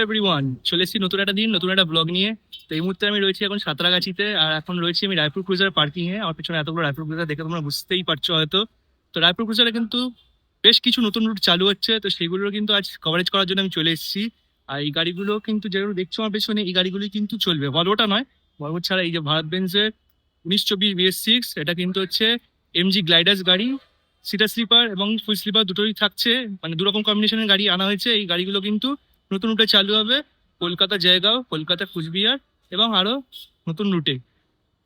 Everyone, চলে এসেছি নতুন একটা দিন নতুন একটা ব্লগ নিয়ে। তো এই মুহূর্তে আমি রয়েছি এখন সাঁতরাগাছিতে, আর এখন রয়েছি আমি রায়পুর ক্রুজার পার্কিং এ। আমার পিছনে এতগুলো রায়পুর ক্রুজার দেখে তোমরা বুঝতেই পারছো হয়তো। তো রায়পুর ক্রুজারে কিন্তু বেশ কিছু নতুন রুট চালু হচ্ছে, তো সেগুলো কিন্তু আজ কভারেজ করার জন্য আমি চলে এসেছি। আর এই গাড়িগুলো কিন্তু যেগুলো দেখছো আমার পেছনে, এই গাড়িগুলি কিন্তু চলবে, ভলভোটা নয়। ভলভো ছাড়া এই যে ভারত বেঞ্জের 1924 BS6, এটা কিন্তু হচ্ছে এমজি গ্লাইডার্স গাড়ি। সিটার স্লিপার এবং ফুল স্লিপার দুটোই থাকছে, মানে দু রকম কম্বিনেশনের গাড়ি আনা হয়েছে। এই গাড়িগুলো কিন্তু নতুন রুটে চালু হবে, কলকাতা জয়গাঁও, কলকাতা কুচবিহার এবং আরো নতুন রুটে,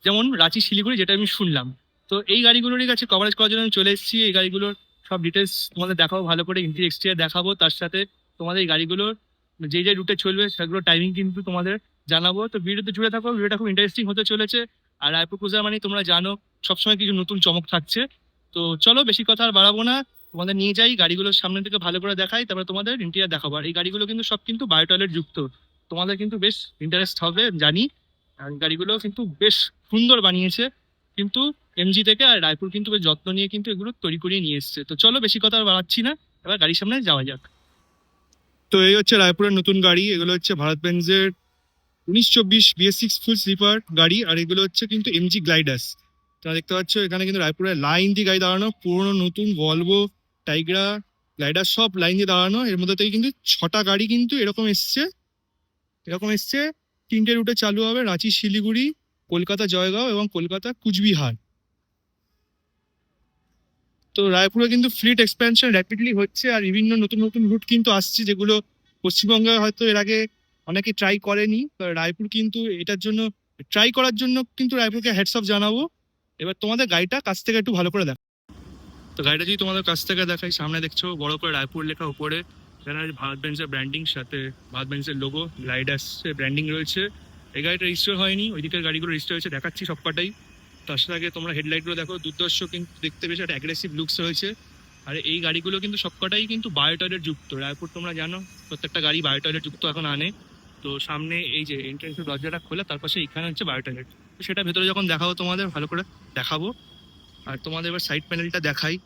যেমন রাঁচি শিলিগুড়ি, যেটা আমি শুনলাম। তো এই গাড়িগুলোরই কাছে কভারেজ করার জন্য আমি চলে এসেছি। এই গাড়িগুলোর সব ডিটেলস তোমাদের দেখাবো, ভালো করে ইন্টেরিয়র এক্সটেরিয়র দেখাবো, তার সাথে তোমাদের এই গাড়িগুলোর যে যে রুটে চলবে সেগুলো টাইমিং কিন্তু তোমাদের জানাবো। তো ভিডিওতে জুড়ে থাকো, ভিডিওটা খুব ইন্টারেস্টিং হতে চলেছে। আর রায়পুর ক্রুজার মানে তোমরা জানো, সবসময় কিছু নতুন চমক থাকছে। তো চলো বেশি কথা আর বাড়াবো না, তোমাদের নিয়ে যাই গাড়িগুলোর সামনে থেকে ভালো করে দেখাই, তারপরে তোমাদের ইন্টেরিয়র দেখাবো। আর এই গাড়িগুলো কিন্তু সব কিন্তু বায়ো টয়লেট যুক্ত, তোমাদের কিন্তু বেশ ইন্টারেস্ট হবে জানি। আর গাড়িগুলো কিন্তু বেশ সুন্দর বানিয়েছে কিন্তু এমজি থেকে, আর রায়পুর কিন্তু বেশ যত্ন নিয়ে কিন্তু এগুলো তৈরি করিয়ে নিয়ে এসছে। তো চলো বেশি কথা আর বাড়াচ্ছি না, এবার গাড়ির সামনে যাওয়া যাক। তো এই হচ্ছে রায়পুরের নতুন গাড়ি, এগুলো হচ্ছে ভারত বেঞ্জের 1924 BS6 ফুল স্লিপার গাড়ি, আর এগুলো হচ্ছে কিন্তু এমজি গ্লাইডার্স। তোমরা দেখতে পাচ্ছ এখানে কিন্তু রায়পুরের লাইন দিয়ে গাড়ি দাঁড়ানো, পুরোনো নতুন ভলভো, টাইগ্রা, গ্লাইডার সব লাইন দিয়ে দাঁড়ানো। এর মধ্যে থেকে কিন্তু 6টা গাড়ি কিন্তু এরকম এসছে। 3টে রুটে চালু হবে, রাঁচি শিলিগুড়ি, কলকাতা জয়গাঁও এবং কলকাতা কুচবিহার। তো রায়পুরে কিন্তু ফ্লিট এক্সপ্যানশন র্যাপিডলি হচ্ছে, আর বিভিন্ন নতুন নতুন রুট কিন্তু আসছে, যেগুলো পশ্চিমবঙ্গে হয়তো এর আগে অনেকে ট্রাই করেনি। তো রায়পুর কিন্তু এটার জন্য ট্রাই করার জন্য কিন্তু রায়পুরকে হ্যাটস অফ জানাবো। এবার তোমাদের গাড়িটা কাছ থেকে একটু ভালো করে দেখো। তো গাড়িটা যদি তোমাদের কাছ থেকে দেখাই, সামনে দেখছো বড় করে রায়পুর লেখা, উপরে এখানে ভারত বেঞ্জের ব্র্যান্ডিং, সাথে ভারত বেঞ্জের লোগো, গ্লাইডার্স ব্র্যান্ডিং রয়েছে। এই গাড়িটা রেজিস্টার হয়নি, ওই দিকের গাড়িগুলো রেজিস্টার হয়েছে, দেখাচ্ছি সবকটাই। তার সাথে আগে তোমরা হেডলাইটগুলো দেখো, দুর্দর্শ কিন্তু দেখতে বেশ একটা অ্যাগ্রেসিভ লুকস রয়েছে। আর এই গাড়িগুলো কিন্তু সবকটাই কিন্তু বায়ো টয়লেট যুক্ত। রায়পুর তোমরা জানো প্রত্যেকটা গাড়ি বায়ো টয়লেট যুক্ত এখন আনে। তো সামনে এই যে এন্ট্রান্সের দরজাটা খোলা, তার পাশে এখানে হচ্ছে বায়ো টয়লেট। তো সেটা ভেতরে যখন দেখাবো তোমাদের ভালো করে দেখাবো। আর তোমাদের এবার সাইড প্যানেলটা দেখাই।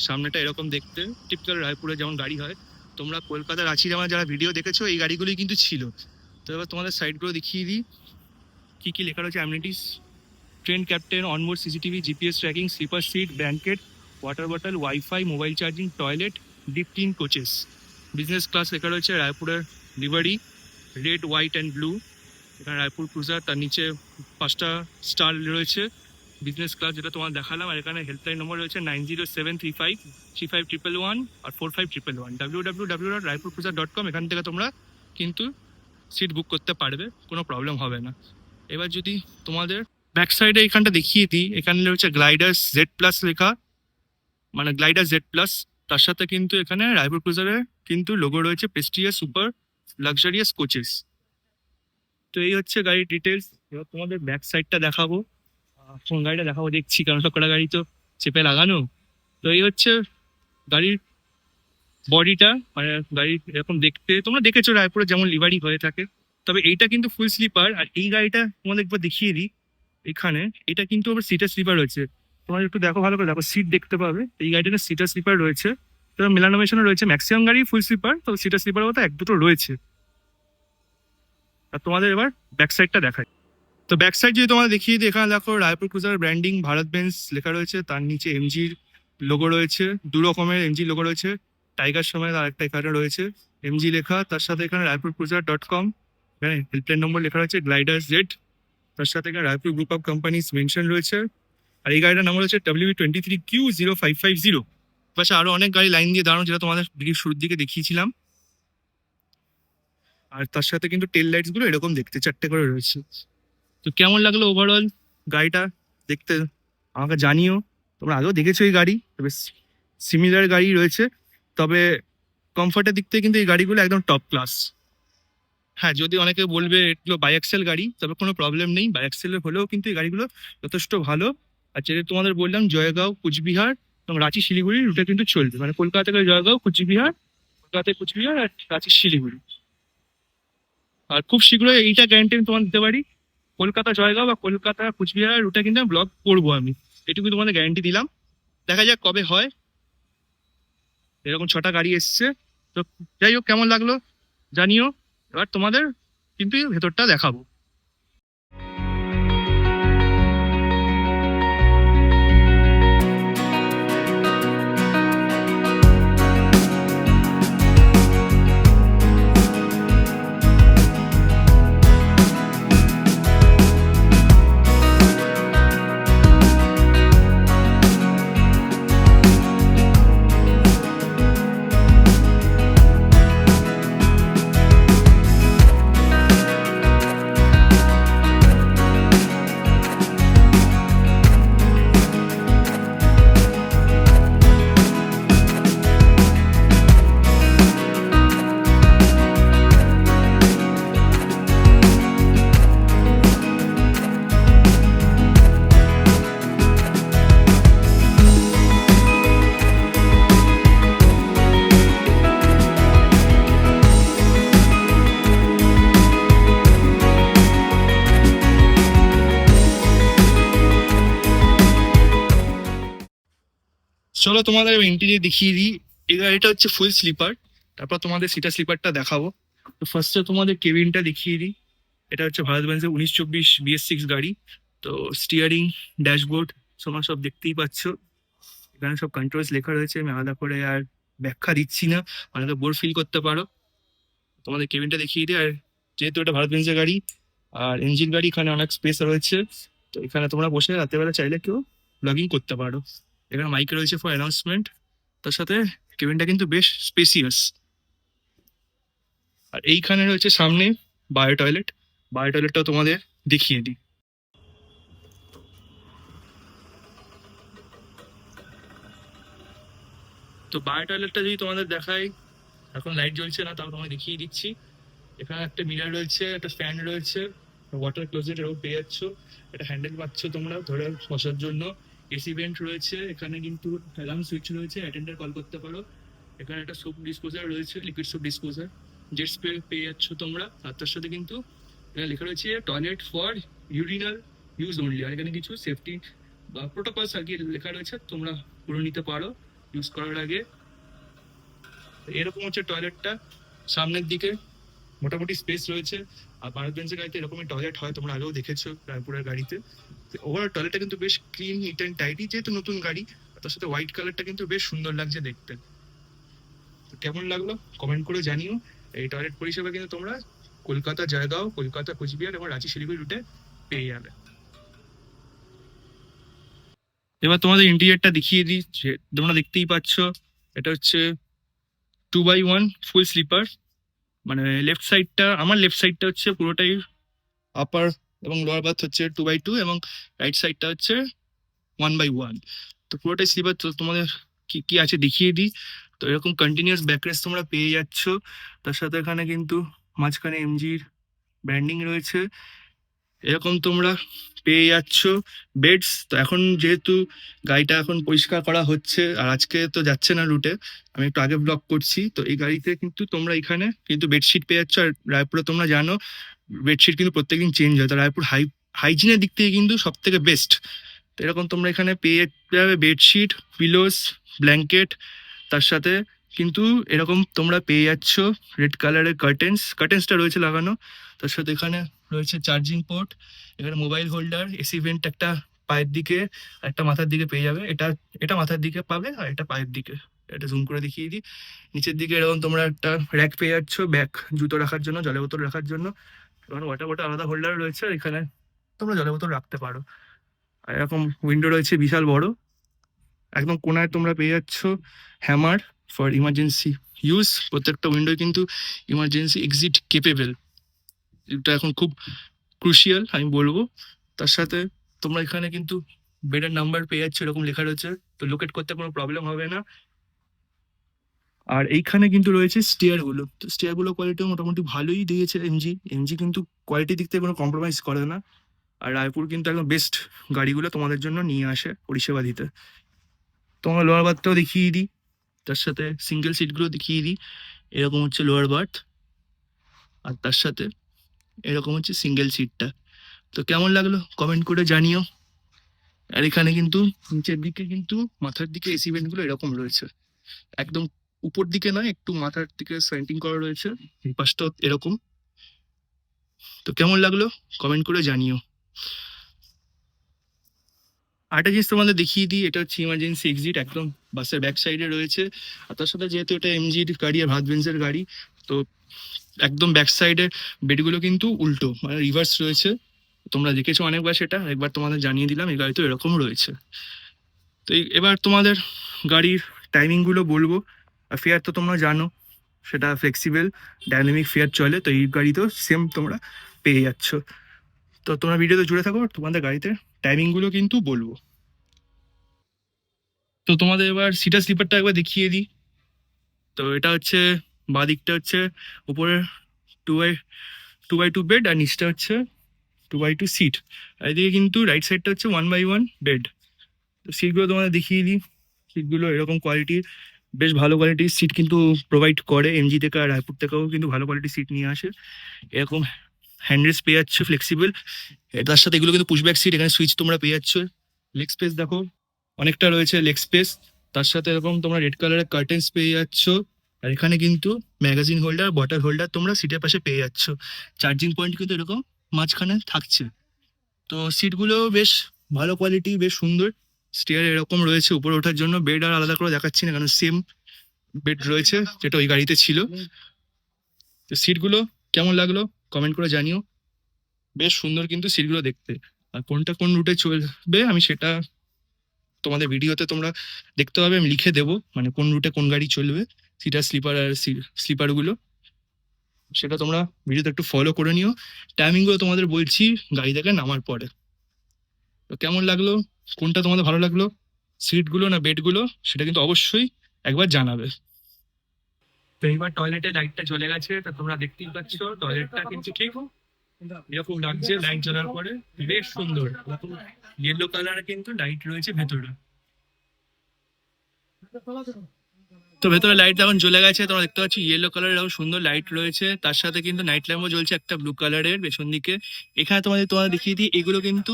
সামনেটা এরকম দেখতে, টিপিক্যাল রায়পুরে যেমন গাড়ি হয়। তোমরা কলকাতার রাঁচি যাওয়া যারা ভিডিও দেখেছো, এই গাড়িগুলোই কিন্তু ছিল। তো এবার তোমাদের সাইডগুলো দেখিয়ে দিই, কি কি লেখা রয়েছে। Amenities: train captain, onboard CCTV, GPS tracking, sleeper seat, blanket, water bottle, wifi, mobile charging, toilet, deep clean coaches. Business class লেখা রয়েছে রায়পুরের livery, red, white and blue. এখানে রায়পুর ক্রুজার, তার নিচে 5টা স্টার রয়েছে। বিজনেস ক্লাস যেটা তোমার দেখালাম, আর এখানে হেল্পলাইন নম্বর রয়েছে 9073535111 আর 4511, www.raipurcruiser.com। এখান থেকে তোমরা কিন্তু সিট বুক করতে পারবে, কোনো প্রবলেম হবে না। এবার যদি তোমাদের ব্যাক সাইডে এখানটা দেখিয়ে দিই, এখানে রয়েছে গ্লাইডার্স জেড প্লাস লেখা, মানে গ্লাইডার জেড প্লাস। তার সাথে কিন্তু এখানে রায়পুর ক্রুজারের কিন্তু লোগো রয়েছে প্রেস্টিজিয়াস সুপার লাক্সারিয়াস কোচেস। তো এই হচ্ছে গাড়ির ডিটেলস। এবার তোমাদের ব্যাক সাইডটা দেখাবো, কোন গাড়িটা দেখাবো দেখছি, কারণ সবকটা গাড়ি তো চেপে লাগানো। তো এই হচ্ছে গাড়ির বডিটা, মানে গাড়ি এরকম দেখতে তোমরা দেখেছো রায়পুরে যেমন লিভারি হয়ে থাকে। তবে এইটা কিন্তু ফুল স্লিপার, আর এই গাড়িটা তোমাদের একবার দেখিয়ে দিই। এখানে এটা কিন্তু আবার সিটার স্লিপার রয়েছে, তোমরা একটু দেখো ভালো করে দেখো, সিট দেখতে পাবে। এই গাড়িটা সিটার স্লিপার রয়েছে, তো মেলানো মেশানো রয়েছে। ম্যাক্সিমাম গাড়ি ফুল স্লিপার, তো সিটার স্লিপার মতো এক দুটো রয়েছে। আর তোমাদের এবার ব্যাক সাইডটা দেখাই। তো ব্যাক সাইড যদি তোমাদের দেখিয়ে দিই, এখানে দেখো Raipur cruiser branding, Bharat Benz লেখা রয়েছে, তার নিচে এমজির লোগো রয়েছে, দু রকমের এমজি লোগো রয়েছে। টাইগার সময় আরেকটা এখানে রয়েছে এমজি লেখা, তার সাথে এখানে raipurcruiser.com, এখানে হেল্পলাইন নম্বর লেখা রয়েছে গ্লাইডার জেড, তার সাথে এখানে Raipur group of companies mention রয়েছে। আর এই গাড়িটার নাম্বার হচ্ছে WB23Q0550। পাশে আরো অনেক গাড়ি লাইন দিয়ে দাঁড়ানো, যেটা তোমাদের ভিডিওর শুরুর দিকে দেখিয়েছিলাম। আর তার সাথে কিন্তু টেল লাইটস গুলো এরকম দেখতে 4টে করে রয়েছে। তো কেমন লাগলো ওভারঅল গাড়িটা দেখতে আমাকে জানিও। তোমরা আগেও দেখেছো এই গাড়ি, তবে সিমিলার গাড়ি রয়েছে, তবে কমফর্টের দিক থেকে কিন্তু এই গাড়িগুলো একদম টপ ক্লাস। হ্যাঁ, যদি অনেকে বলবে এগুলো বাইএক্সেল গাড়ি, তবে কোনো প্রবলেম নেই, বাইএক্সেলের হলেও কিন্তু এই গাড়িগুলো যথেষ্ট ভালো। আর যেটা তোমাদের বললাম, জয়গাঁও, কুচবিহার এবং রাঁচি শিলিগুড়ি রুটে কিন্তু চলবে, মানে কলকাতা থেকে জয়গাঁও, কুচবিহার, কলকাতায় কুচবিহার আর রাঁচি শিলিগুড়ি। আর খুব শীঘ্রই এইটা গ্যারান্টি আমি তোমার দিতে পারি, কলকাতা জয়গাঁও বা কলকাতা কুচবিহার রুটে কিন্তু ব্লগ করবো আমি, এটুকু তোমাদের গ্যারান্টি দিলাম। দেখা যাক কবে হয়। এরকম 6টা গাড়ি এসছে। তো যাই হোক, কেমন লাগলো জানিও। এবার তোমাদের কিন্তু ভেতরটা দেখাবো। চলো তোমাদের ইন্টেরিয়র দেখিয়ে দিই। এই গাড়িটা হচ্ছে ফুল স্লিপার, তারপর তোমাদের সিটার স্লিপারটা দেখাবো। তো ফার্স্টে তোমাদের কেবিনটা দেখিয়ে দিই। এটা হচ্ছে ভারত বেঞ্জের 1924 BS6 গাড়ি। তো স্টিয়ারিং, ড্যাশবোর্ড তোমরা সব দেখতেই পাচ্ছ। এখানে সব কন্ট্রোলস লেখা রয়েছে, আমি আলাদা করে আর ব্যাখ্যা দিচ্ছি না, অনেকে বোর ফিল করতে পারো। তোমাদের কেবিনটা দেখিয়ে দিই। আর যেহেতু এটা ভারত বেঞ্জের গাড়ি আর ইঞ্জিন গাড়ি, এখানে অনেক স্পেস রয়েছে। তো এখানে তোমরা বসে রাতেরবেলা চাইলে কেউ ব্লগিং করতে পারো। এখানে মাইক রয়েছে ফর অ্যানাউন্সমেন্ট। তার সাথে কেবিনটা কিন্তু বেশ স্পেসিয়াস। আর এইখানে রয়েছে সামনে বায়ো টয়লেট। বায়ো টয়লেটটাও তোমাদের দেখিয়ে দিই। তো বায়ো টয়লেটটা যদি তোমাদের দেখাই, এখন লাইট জ্বলছে না, তাও তোমাকে দেখিয়ে দিচ্ছি। এখানে একটা মিরার রয়েছে, একটা ফ্যান রয়েছে, ওয়াটার ক্লোজেট এরকম পেয়ে যাচ্ছ। একটা হ্যান্ডেল পাচ্ছ তোমরা ধরে বসার জন্য। এসি ভেন্ট রয়েছে, এখানে কিন্তু অ্যালার্ম সুইচ রয়েছে, অ্যাটেন্ডার কল করতে পারো। এখানে একটা সোপ ডিসপোজার রয়েছে, liquid soap disposer. Jet spray পেয়ে যাচ্ছ তোমরা। আর তার সাথে কিন্তু এখানে লেখা রয়েছে toilet for urinal use only. আর এখানে কিছু সেফটি বা প্রোটোকলস আর কি লেখা রয়েছে, তোমরা করে নিতে পারো ইউজ করার আগে। এরকম হচ্ছে টয়লেটটা সামনের দিকে, মোটামুটি স্পেস রয়েছে। আর ভারত বেঞ্চের গাড়িতে এরকমই টয়লেট হয়, তোমরা আগেও দেখেছো রায়পুরের গাড়িতে। ওভারঅল টয়লেটটা কিন্তু বেশ ক্লিন, নিট অ্যান্ড টাইডি, যেহেতু নতুন গাড়ি। তার সাথে হোয়াইট কালারটা কিন্তু বেশ সুন্দর লাগছে দেখতে। তো কেমন লাগলো কমেন্ট করে জানিও। এই টয়লেট পরিষেবা কিন্তু তোমরা কলকাতা জয়গাঁও, কলকাতা কোচবিহার এবং রাঁচি শিলিগুড়ি রুটে পেয়ে যাবে। এবার তোমাদের ইন্টেরিয়রটা দেখিয়ে দিই। যে তোমরা দেখতেই পাচ্ছ, এটা হচ্ছে 2x1 ফুল স্লিপার। মানে লেফট সাইডটা, আমার লেফট সাইডটা হচ্ছে পুরোটাই আপার এবং লোয়ার বার্থ হচ্ছে 2x2, এবং রাইট সাইডটা হচ্ছে 1x1। তো পুরোটাই স্লিপার। তো তোমাদের কি কি আছে দেখিয়ে দিই। তো এরকম কন্টিনিউয়াস ব্যাকরেস তোমরা পেয়ে যাচ্ছ। তার সাথে এখানে কিন্তু মাঝখানে এমজির ব্র্যান্ডিং রয়েছে। এরকম তোমরা পেয়ে যাচ্ছ বেডস। তো এখন যেহেতু গাড়িটা এখন পরিষ্কার করা হচ্ছে আর আজকে তো যাচ্ছে না রুটে, আমি একটু আগে ব্লগ করছি, তো এই গাড়িতে কিন্তু তোমরা এখানে কিন্তু বেডশিট পেয়ে যাচ্ছ। আর রায়পুরে তোমরা জানো বেডশিট কিন্তু প্রত্যেকদিন চেঞ্জ হয়। তো রায়পুর হাইজিনের দিক থেকে কিন্তু সব থেকে বেস্ট। তো এরকম তোমরা এখানে পেয়ে যাবে বেডশিট, পিলোস, ব্ল্যাঙ্কেট। তার সাথে কিন্তু এরকম তোমরা পেয়ে যাচ্ছ রেড কালারের কার্টেন্সটা রয়েছে লাগানো। তার সাথে এখানে রয়েছে চার্জিং পোর্ট, এখানে মোবাইল হোল্ডার, এসি ভেন্ট একটা পায়ের দিকে আর একটা মাথার দিকে পেয়ে যাবে। এটা এটা মাথার দিকে পাবে আর এটা পায়ের দিকে। এটা জুম করে দেখিয়ে দিই। নিচের দিকে এরকম তোমরা একটা র্যাক পেয়ে যাচ্ছ, ব্যাগ জুতো রাখার জন্য, জলের বোতল রাখার জন্য। এখানে ওয়াটার বোতল আলাদা হোল্ডার রয়েছে, আর এখানে তোমরা জলের বোতল রাখতে পারো। আর এরকম উইন্ডো রয়েছে বিশাল বড়। একদম কোনায় তোমরা পেয়ে যাচ্ছ হ্যামার ফর ইমার্জেন্সি ইউজ। প্রত্যেকটা উইন্ডোয় কিন্তু ইমার্জেন্সি এক্সিট কেপেবল, এটা এখন খুব ক্রুশিয়াল আমি বলবো। তার সাথে তোমরা এখানে কিন্তু বেডের নাম্বার পেয়ে যাচ্ছ, এরকম লেখা রয়েছে, তো লোকেট করতে কোনো প্রবলেম হবে না। আর এইখানে কিন্তু রয়েছে স্টিয়ার গুলো। তো স্টিয়ার গুলো কোয়ালিটিও মোটামুটি ভালোই দিয়েছে এমজি। এমজি কিন্তু কোয়ালিটির দিক থেকে কোনো কম্প্রোমাইজ করে না। আর রায়পুর কিন্তু একদম বেস্ট গাড়িগুলো তোমাদের জন্য নিয়ে আসে পরিষেবা দিতে। তোমার লোয়ার বার্থটাও দেখিয়ে দিই, তার সাথে সিঙ্গেল সিটগুলো দেখিয়ে দিই। এরকম হচ্ছে লোয়ার বার্থ, আর তার সাথে এরকম হচ্ছে সিঙ্গেল সিটটা। তো কেমন লাগলো কমেন্ট করে জানিও। আর এখানে কিন্তু নিচের দিকে কিন্তু মাথার দিকে এসি ভেন্টগুলো এরকম রয়েছে, একদম উপর দিকে নয়, একটু মাথার দিকে সেন্টিং করা রয়েছে। এই পাশটাও এরকম। তো কেমন লাগলো কমেন্ট করে জানিও। আরেকটা জিনিস তোমাদের দেখিয়ে দিই, এটা হচ্ছে ইমার্জেন্সি এক্সিট, একদম বাসের ব্যাক সাইডে রয়েছে। আর তার সাথে যেহেতু এটা এমজির গাড়ি আর ভাত বেঞ্জের গাড়ি, তো একদম ব্যাক সাইডে বেডগুলো কিন্তু উল্টো মানে রিভার্স রয়েছে। তোমরা দেখেছো অনেকবার, সেটা একবার তোমাদের জানিয়ে দিলাম, এই গাড়ি তো এরকম রয়েছে। তো এবার তোমাদের গাড়ির টাইমিংগুলো বলবো। আর ফেয়ার তো তোমরা জানো, সেটা ফ্লেক্সিবল ডাইনামিক ফেয়ার চলে, তো এই গাড়িতেও সেম তোমরা পেয়ে যাচ্ছ। তো তোমরা ভিডিওতে জুড়ে থাকো, তোমাদের গাড়িতে টাইমিংগুলো কিন্তু বলবো। তো তোমাদের এবার সিটার স্লিপারটা একবার দেখিয়ে দিই। তো এটা হচ্ছে বাঁ দিকটা হচ্ছে উপরে টু বাই টু বেড, আর নিচটা হচ্ছে 2x2 সিট। আর এদিকে কিন্তু রাইট সাইডটা হচ্ছে 1x1 বেড। তো সিটগুলো তোমাদের দেখিয়ে দিই। সিটগুলো এরকম কোয়ালিটির, বেশ ভালো কোয়ালিটির সিট কিন্তু প্রোভাইড করে এমজি থেকে, আর রায়পুর থেকেও কিন্তু ভালো কোয়ালিটির সিট নিয়ে আসে। এরকম হ্যান্ডরেস্ট পেয়ে যাচ্ছে ফ্লেক্সিবল, তার সাথে এগুলো কিন্তু পুশব্যাক সিট, এখানে সুইচ তোমরা পেয়ে যাচ্ছ। লেগ স্পেস দেখো অনেকটা রয়েছে লেগ স্পেস, তার সাথে এরকম তোমরা রেড কালারের কার্টেন্স পেয়ে যাচ্ছ। আর এখানে কিন্তু ম্যাগাজিন হোল্ডার বটল হোল্ডার তোমরা সিটের পাশে পেয়ে যাচ্ছ। চার্জিং পয়েন্ট কিন্তু এরকম মাঝখানে থাকছে। তো সিটগুলো বেশ ভালো কোয়ালিটি, বেশ সুন্দর। স্টেয়ার এরকম রয়েছে উপরে ওঠার জন্য, বেড আর আলাদা করে দেখাচ্ছি না কারণ সেম বেড রয়েছে যেটা ওই গাড়িতে ছিল। তো সিটগুলো কেমন লাগলো কমেন্ট করে জানিও, বেশ সুন্দর কিন্তু সিটগুলো দেখতে। আর কোনটা কোন রুটে চলবে আমি সেটা তোমাদের ভিডিওতে তোমরা দেখতে পাবে, আমি লিখে দেবো মানে কোন রুটে কোন গাড়ি চলবে, সিটার স্লিপার আর স্লিপারগুলো, সেটা তোমরা ভিডিওতে একটু ফলো করে নিও। টাইমিংগুলো তোমাদের বলছি গাড়ি থেকে নামার পরে। তো কেমন লাগলো, কোনটা তোমাদের ভালো লাগলো, সিটগুলো না বেডগুলো, সেটা কিন্তু অবশ্যই একবার জানাবে। তো এইবার টয়লেটের লাইটটা চলে গেছে, তো তোমরা দেখতেই পাচ্ছ টয়লেটটা কিন্তু ঠিক এরকম লাগছে লাইট জ্বলার পরে, বেশ সুন্দর। ইয়েলো কালার কিন্তু লাইট রয়েছে ভেতরে। তো ভেতরে লাইট এখন জ্বলে গেছে, তোমরা দেখতে পাচ্ছ ইয়েলো কালারের এরকম সুন্দর লাইট রয়েছে, তার সাথে কিন্তু নাইট ল্যাম্পও জ্বলছে একটা ব্লু কালারের পেছন দিকে। এখানে তোমাদের দেখিয়ে দিই, এগুলো কিন্তু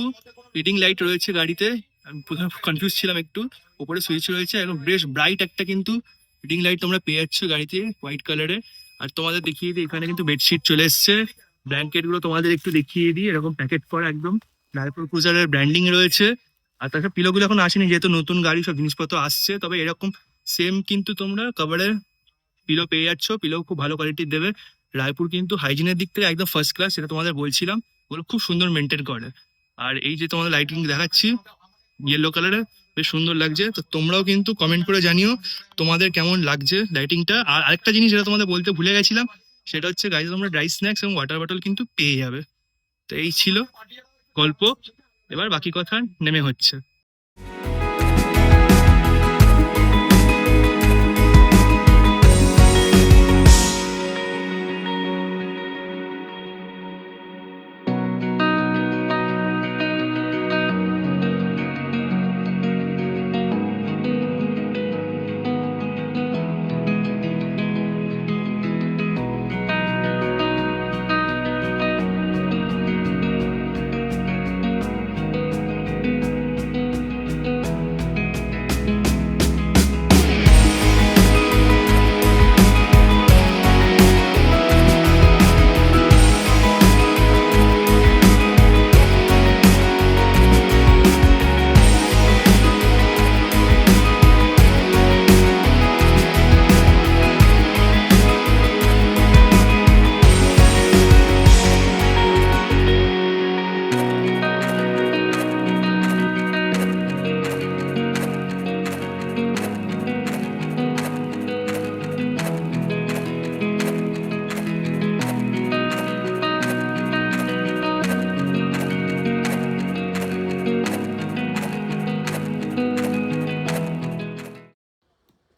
রিডিং লাইট রয়েছে গাড়িতে। আমি প্রথমে কনফিউজ ছিলাম একটু, উপরে সুইচ রয়েছে একদম বেশ ব্রাইট একটা কিন্তু রিডিং লাইট তোমরা পেয়ে যাচ্ছ গাড়িতে হোয়াইট কালারের। আর তোমাদের দেখিয়ে দিই এখানে কিন্তু বেডশিট চলে এসছে। ব্ল্যাঙ্কেট গুলো তোমাদের একটু দেখিয়ে দিই, এরকম প্যাকেট করা একদম রায়পুর ক্রুজারের ব্র্যান্ডিং রয়েছে। আর তাছাড়া পিলোগুলো এখন আসেনি যেহেতু নতুন গাড়ি, সব জিনিসপত্র আসছে, তবে এরকম সেম কিন্তু তোমরা কভারের পিলো পেয়ে যাচ্ছ। পিলো খুব ভালো কোয়ালিটির দেবে। রায়পুর কিন্তু হাইজিনের দিক থেকে একদম ফার্স্ট ক্লাস, সেটা তোমাদের বলছিলাম, ওগুলো খুব সুন্দর মেনটেন করে। আর এই যে তোমাদের লাইটিং দেখাচ্ছি ইয়েলো কালারের, বেশ সুন্দর লাগছে। তো তোমরাও কিন্তু কমেন্ট করে জানিও তোমাদের কেমন লাগছে লাইটিংটা। আর আরেকটা জিনিস যেটা তোমাদের বলতে ভুলে গেছিলাম, সেটা হচ্ছে গাড়িতে তোমরা ড্রাই স্ন্যাক্স এবং ওয়াটার বটল কিন্তু পেয়ে যাবে। তো এই ছিল গল্প, এবার বাকি কথা নেমে হচ্ছে।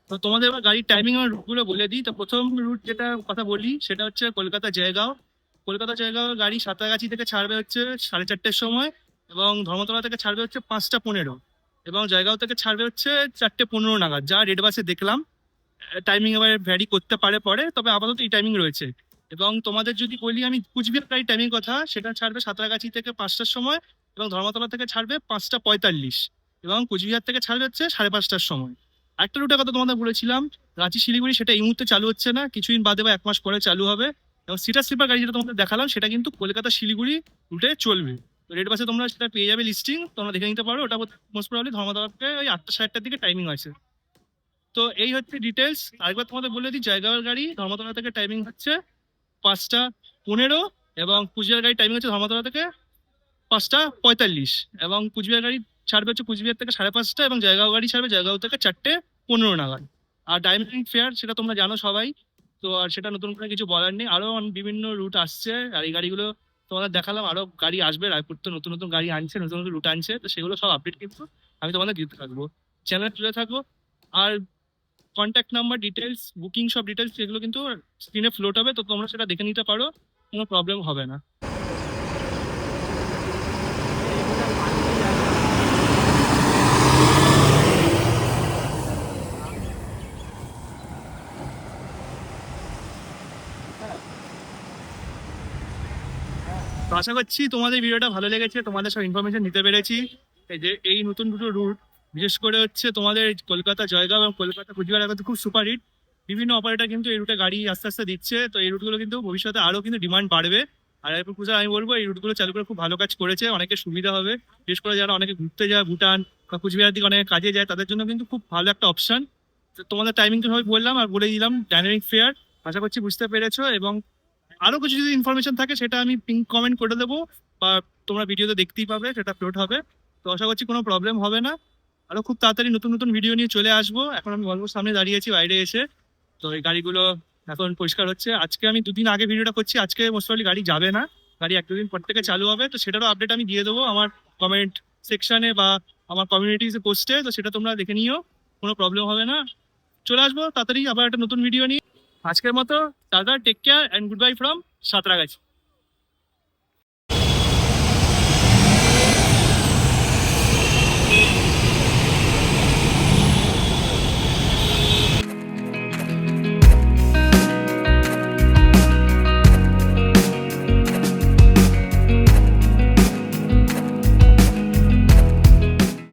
তো তোমাদের এবার গাড়ির টাইমিং আর রুটগুলো বলে দিই। তো প্রথম রুট যেটা কথা বলি সেটা হচ্ছে কলকাতা জয়গাঁও। কলকাতা জয়গাঁও গাড়ি সাঁতরাগাছি থেকে ছাড়বে হচ্ছে 4:30-র সময়, এবং ধর্মতলা থেকে ছাড়বে হচ্ছে 5:15, এবং জয়গাঁও থেকে ছাড়বে হচ্ছে 4:15 নাগাদ, যা রেড বাসে দেখলাম। টাইমিং এবার ভ্যারি করতে পারে পরে, তবে আপাতত এই টাইমিং রয়েছে। এবং তোমাদের যদি বলি আমি কুচবিহার গাড়ির টাইমিং কথা, সেটা ছাড়বে সাঁতরাগাছি থেকে 5টার সময়, এবং ধর্মতলা থেকে ছাড়বে 5:45, এবং কুচবিহার থেকে ছাড়বে হচ্ছে 5:30টার সময়। একটা রুটের কথা তোমাদের বলেছিলাম রাঁচি শিলিগুড়ি, সেটা এই মুহূর্তে চালু হচ্ছে না, কিছুদিন বাদে বা 1 মাস পরে চালু হবে। এবং সিটার স্লিপার গাড়ি যেটা তোমাদের দেখালাম সেটা কিন্তু কলকাতা শিলিগুড়ি রুটে চলবে। তো রেড বাসে তোমরা সেটা পেয়ে যাবে লিস্টিং, তোমরা দেখে নিতে পারো। ওটা মোস্ট প্রবাবলি ধর্মতলাকে ওই 8টা-60টার দিকে টাইমিং আছে। তো এই হচ্ছে ডিটেলস। আরেকবার তোমাদের বলে দিই, জায়গার গাড়ি ধর্মতলা থেকে টাইমিং হচ্ছে 5টা 15, এবং কুচবিহার গাড়ি টাইমিং হচ্ছে ধর্মতলা থেকে 5টা 45, এবং কুচবিহার গাড়ি ছাড়বে হচ্ছে কুচবিহার থেকে 5:30, এবং জায়গাও গাড়ি ছাড়বে জায়গাও থেকে 4টে 15 নাগাদ। আর ডাইমিং ফেয়ার সেটা তোমরা জানো সবাই, তো আর সেটা নতুন করে কিছু বলার নেই। আরো বিভিন্ন রুট আসছে, আর এই গাড়িগুলো তোমাদের দেখালাম, আরো গাড়ি আসবে। রায়পুর তো নতুন নতুন গাড়ি আনছে, নতুন নতুন রুট আনছে, তো সেগুলো সব আপডেট কিন্তু আমি তোমাদের দিতে থাকবো। চ্যানেল জুড়ে থাকো। আর কন্ট্যাক্ট নাম্বার ডিটেলস, বুকিং সব ডিটেলস সেগুলো কিন্তু স্ক্রিনে ফ্লোট হবে, তো তোমরা সেটা দেখে নিতে পারো, কোনো প্রবলেম হবে না। তো আশা করছি তোমাদের ভিডিওটা ভালো লেগেছে, তোমাদের সব ইনফরমেশন নিতে পেরেছি। এই যে এই নতুন দুটো রুট, বিশেষ করে হচ্ছে তোমাদের কলকাতা জয়গাঁও এবং কলকাতা কুচবিহার এখন তো খুব সুপার হিট। বিভিন্ন অপারেটর কিন্তু এই রুটে গাড়ি আস্তে আস্তে দিচ্ছে, তো এই রুটগুলো কিন্তু ভবিষ্যতে আরো কিন্তু ডিমান্ড বাড়বে। আর এরপর কুচবিহার আমি বলবো এই রুটগুলো চালু করে খুব ভালো কাজ করেছে, অনেকের সুবিধা হবে। বিশেষ করে যারা অনেকে ঘুরতে যায় ভুটান বা কুচবিহার দিকে অনেকে কাজে যায়, তাদের জন্য কিন্তু খুব ভালো একটা অপশন। তোমাদের টাইমিং তো সবাই বললাম আর বলে দিলাম, ডাইনামিক ফেয়ার। আশা করছি বুঝতে পেরেছো, এবং আরো কিছু যদি ইনফরমেশন থাকে সেটা আমি পিন কমেন্ট করে দেবো, বা তোমরা ভিডিওতে দেখতেই পাবে, সেটা আপলোড হবে। তো আশা করছি কোনো প্রবলেম হবে না। আরো খুব তাড়াতাড়ি নতুন নতুন ভিডিও নিয়ে চলে আসবো। এখন আমি গল্পর সামনে দাঁড়িয়েছি বাইরে এসে, তো এই গাড়িগুলো এখন পরিষ্কার হচ্ছে। আজকে আমি 2 দিন আগে ভিডিওটা করছি, আজকে মোস্ট প্রবাবলি গাড়ি যাবে না, গাড়ি 1-2 দিন পর থেকে চালু হবে। তো সেটারও আপডেট আমি দিয়ে দেবো আমার কমেন্ট সেকশনে বা আমার কমিউনিটি পোস্টে, তো সেটা তোমরা দেখে নিও, কোনো প্রবলেম হবে না। চলে আসবো তাড়াতাড়ি আবার একটা নতুন ভিডিও নিয়ে। আজকের মতো tata, take care and good bye from Santragachi.